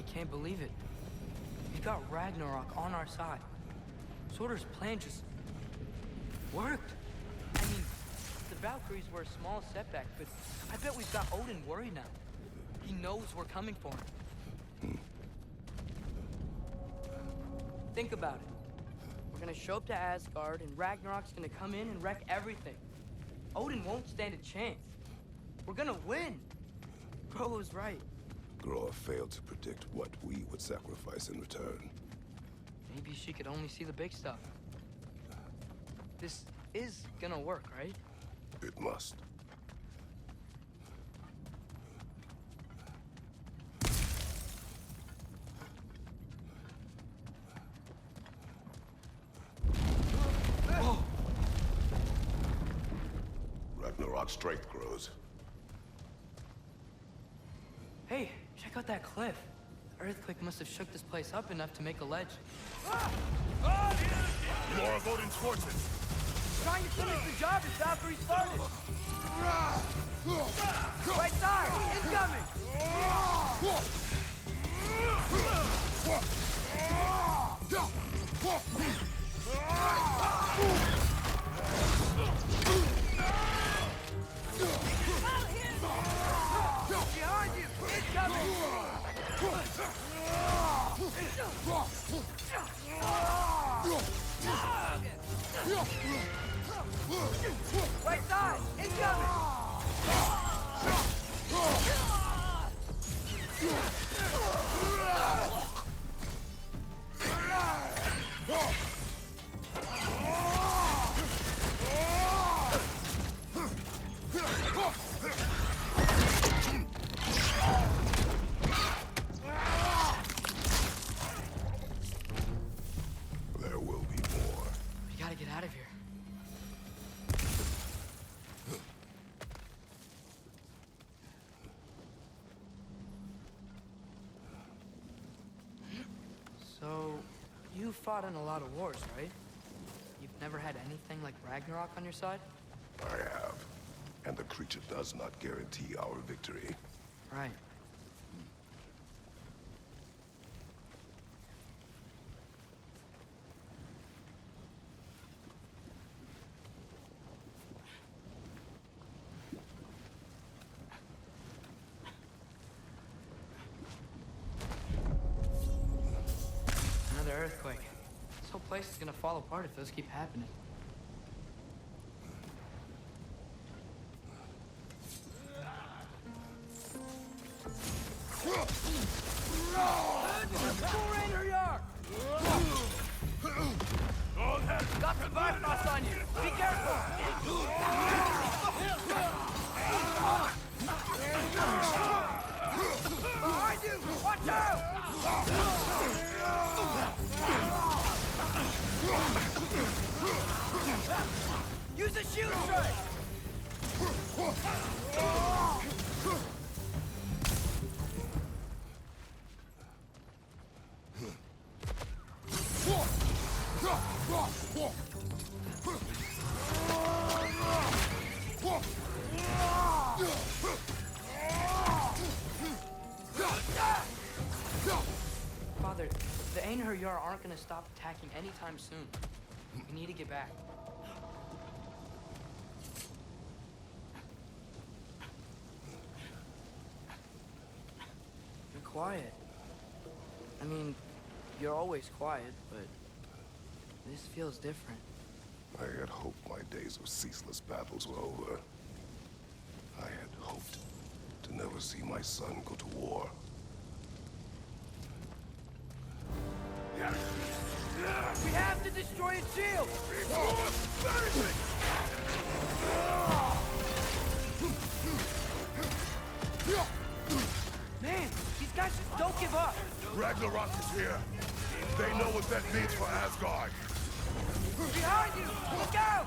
I can't believe it. We've got Ragnarok on our side. Surtur's plan just worked. I mean, the Valkyries were a small setback, but I bet we've got Odin worried now. He knows we're coming for him. Think about it. We're gonna show up to Asgard, and Ragnarok's gonna come in and wreck everything. Odin won't stand a chance. We're gonna win. Groa was right. Groa failed to predict what we would sacrifice in return. Maybe she could only see the big stuff. This is gonna work, right? It must. Ragnarok's strength grows. Hey, check out that cliff. The earthquake must have shook this place up enough to make a ledge. More of Odin's forces. Trying to finish the job as Valkyrie started. Right side, incoming! Behind you, incoming! Right side, incoming! There will be more. We gotta get out of here. So, you fought in a lot of wars, right? You've never had anything like Ragnarok on your side? I have. And the creature does not guarantee our victory. Right. Another earthquake. This whole place is gonna fall apart if those keep happening. Got some Bifrost on you! Be careful! Behind you! Watch out! Use a shield strike! Father, the Einherjar aren't gonna stop attacking anytime soon. We need to get back. You're quiet. I mean, you're always quiet, but this feels different. I had hoped my days of ceaseless battles were over. I had hoped to never see my son go to war. We have to destroy its shield! Man, these guys just don't give up! Ragnarok is here. They know what that means for Asgard. Behind you! Look out!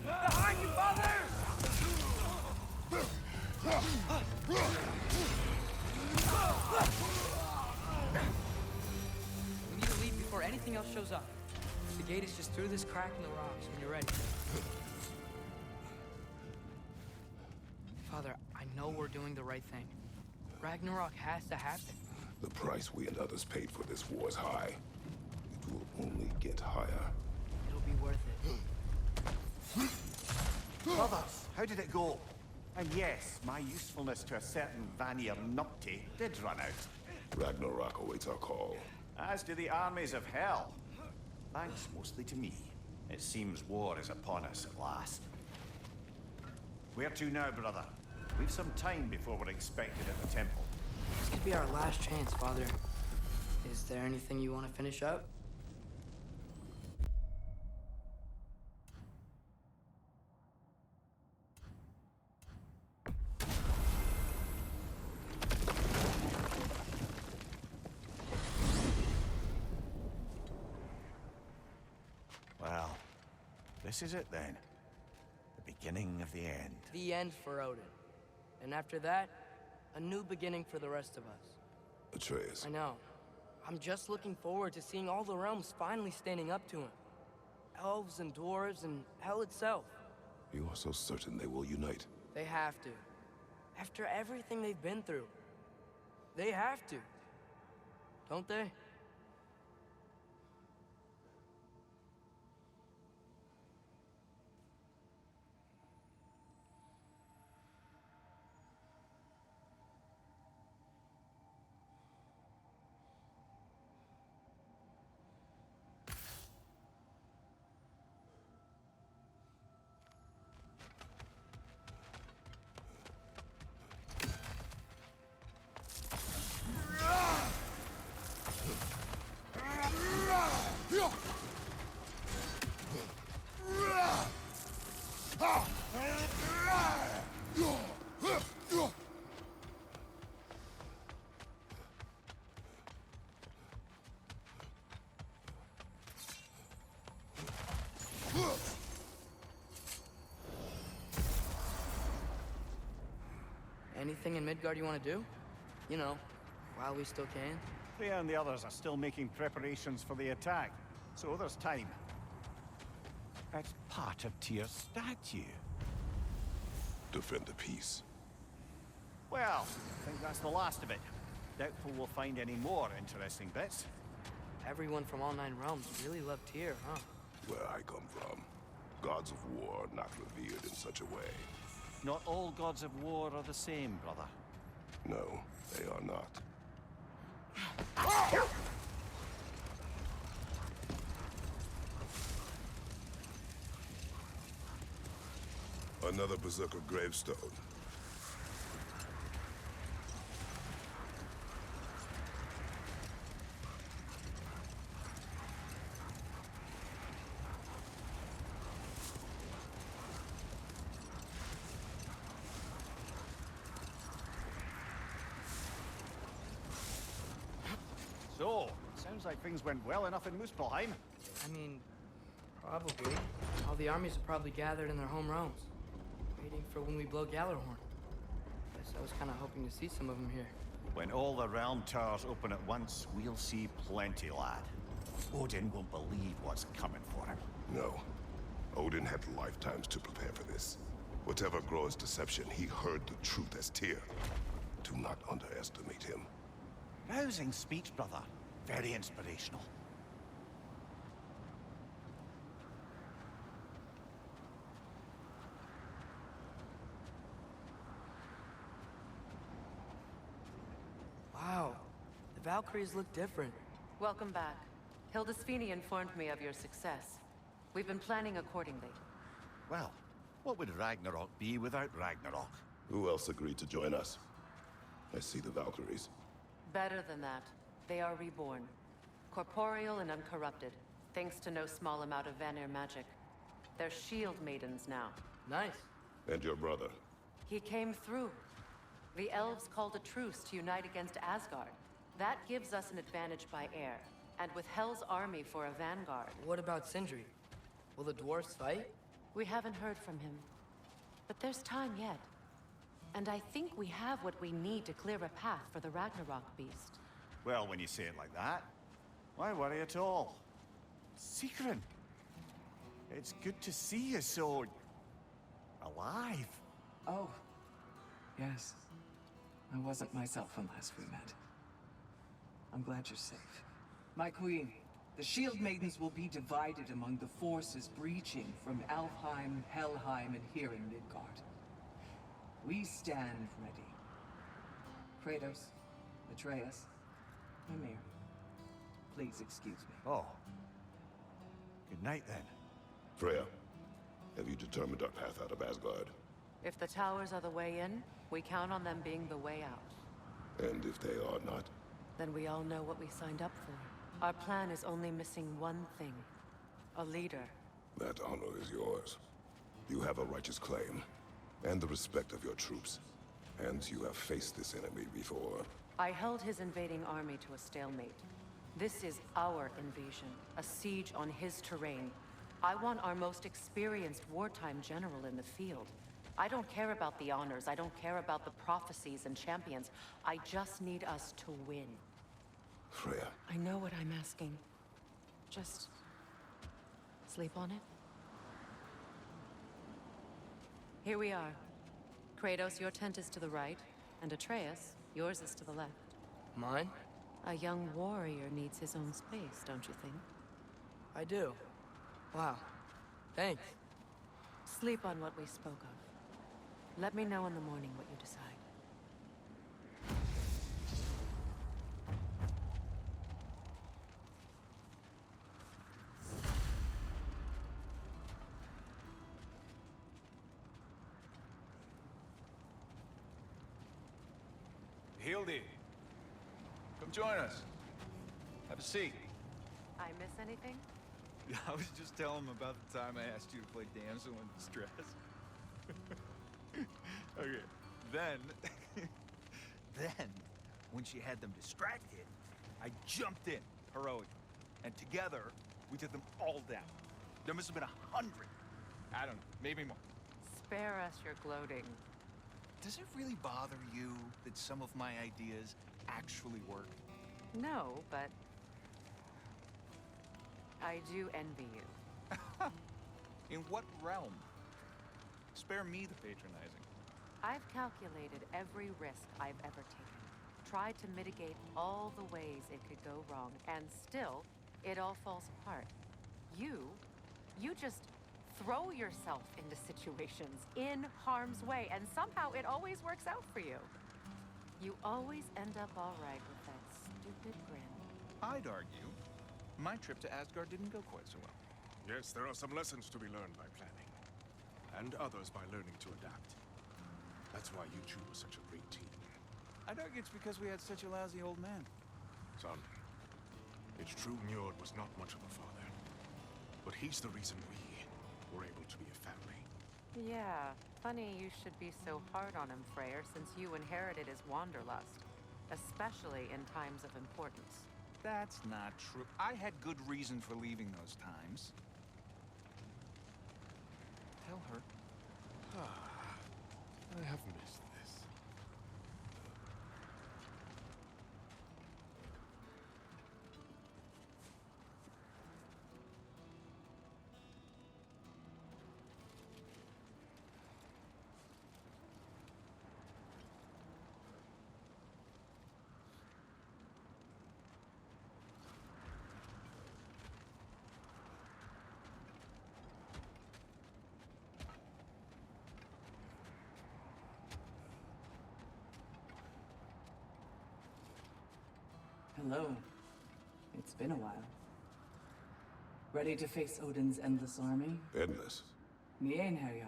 Behind you, father! We need to leave before anything else shows up. The gate is just through this crack in the rocks when you're ready. Father, I know we're doing the right thing. Ragnarok has to happen. The price we and others paid for this war is high. It will only get higher. It'll be worth it. Brothers, how did it go? And yes, my usefulness to a certain Vanir Nupti did run out. Ragnarok awaits our call. As do the armies of hell. Thanks mostly to me. It seems war is upon us at last. Where to now, brother? We've some time before we're expected at the temple. This could be our last chance, Father. Is there anything you want to finish up? Well, this is it then. The beginning of the end. The end for Odin. And after that, a new beginning for the rest of us. Atreus, I know. I'm just looking forward to seeing all the realms finally standing up to him. Elves and dwarves and hell itself. you are so certain they will unite. They have to. After everything they've been through. They have to. Don't they? Anything in Midgard you want to do? You know, while we still can. Freya and the others are still making preparations for the attack, so there's time. That's part of Tyr's statue. Defend the peace. Well, I think that's the last of it. Doubtful we'll find any more interesting bits. Everyone from all 9 realms really love Tyr, huh? Where I come from, gods of war are not revered in such a way. Not all gods of war are the same, brother. No, they are not. Another berserker gravestone. So, sounds like things went well enough in Muspelheim. I mean, probably. All the armies are probably gathered in their home realms, waiting for when we blow Gjallarhorn. Guess I was kind of hoping to see some of them here. When all the realm towers open at once, we'll see plenty, lad. Odin won't believe what's coming for him. No. Odin had lifetimes to prepare for this. Whatever Groa's deception, he heard the truth as Tyr. Do not underestimate him. Rousing speech, brother. Very inspirational. Wow, the Valkyries look different. Welcome back. Hildisvini informed me of your success. We've been planning accordingly. Well, what would Ragnarok be without Ragnarok? Who else agreed to join us? I see the Valkyries. Better than that, they are reborn. Corporeal and uncorrupted, thanks to no small amount of Vanir magic. They're shield maidens now. Nice. And your brother. He came through. The elves called a truce to unite against Asgard. That gives us an advantage by air, and with Hell's army for a vanguard. What about Sindri? Will the dwarves fight? We haven't heard from him. But there's time yet. And I think we have what we need to clear a path for the Ragnarok beast. Well, when you say it like that, why worry at all? Sigrun, it's good to see you so... alive. Oh, Yes. I wasn't myself when last we met. I'm glad you're safe. My queen, the Shield Maidens will be divided among the forces breaching from Alfheim, Helheim, and here in Midgard. We stand ready. Kratos, Atreus, Mimir, please excuse me. Oh. Good night, then. Freya, have you determined our path out of Asgard? If the towers are the way in, we count on them being the way out. And if they are not? Then we all know what we signed up for. Our plan is only missing one thing. A leader. That honor is yours. You have a righteous claim, and the respect of your troops. And you have faced this enemy before. I held his invading army to a stalemate. This is our invasion, a siege on his terrain. I want our most experienced wartime general in the field. I don't care about the honors, I don't care about the prophecies and champions. I just need us to win. Freya. I know what I'm asking. Just sleep on it. Here we are. Kratos, your tent is to the right, and Atreus, yours is to the left. Mine? A young warrior needs his own space, don't you think? I do. Wow. Thanks. Sleep on what we spoke of. Let me know in the morning what you decide. Hildy, come join us. Have a seat. I miss anything? I was just telling him about the time I asked you to play damsel in distress. Okay, then, when she had them distracted, I jumped in, heroic, and together, we took them all down. There must have been 100. I don't know, maybe more. Spare us your gloating. Does it really bother you that some of my ideas actually work? No, but I do envy you. In what realm? Spare me the patronizing. I've calculated every risk I've ever taken, tried to mitigate all the ways it could go wrong, and still, it all falls apart. You just throw yourself into situations in harm's way, and somehow it always works out for you. You always end up all right with that stupid grin. I'd argue my trip to Asgard didn't go quite so well. Yes, there are some lessons to be learned by planning, and others by learning to adapt. That's why you two were such a great team. I'd argue it's because we had such a lousy old man. Son, it's true Njord was not much of a father, but he's the reason we were able to be a family. Yeah, funny you should be so hard on him, Freyr, since you inherited his wanderlust, especially in times of importance. That's not true. I had good reason for leaving those times. Tell her. I have missed this. Hello. It's been a while. Ready to face Odin's endless army? Endless. Mjolnir.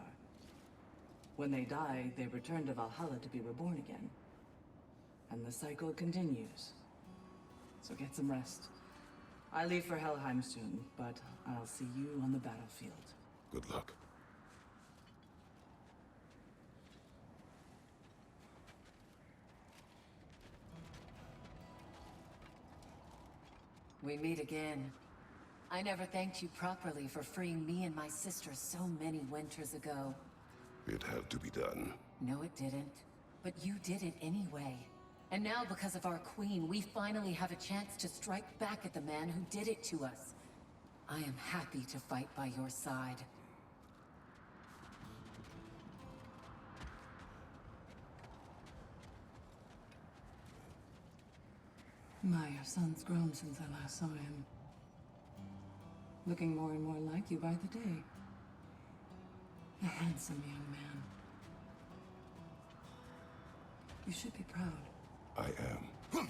When they die, they return to Valhalla to be reborn again. And the cycle continues. So get some rest. I leave for Helheim soon, but I'll see you on the battlefield. Good luck. We meet again. I never thanked you properly for freeing me and my sister so many winters ago. It had to be done. No, it didn't. But you did it anyway. And now, because of our queen, we finally have a chance to strike back at the man who did it to us. I am happy to fight by your side. Your son's grown since I last saw him. Looking more and more like you by the day. A handsome young man. You should be proud. I am.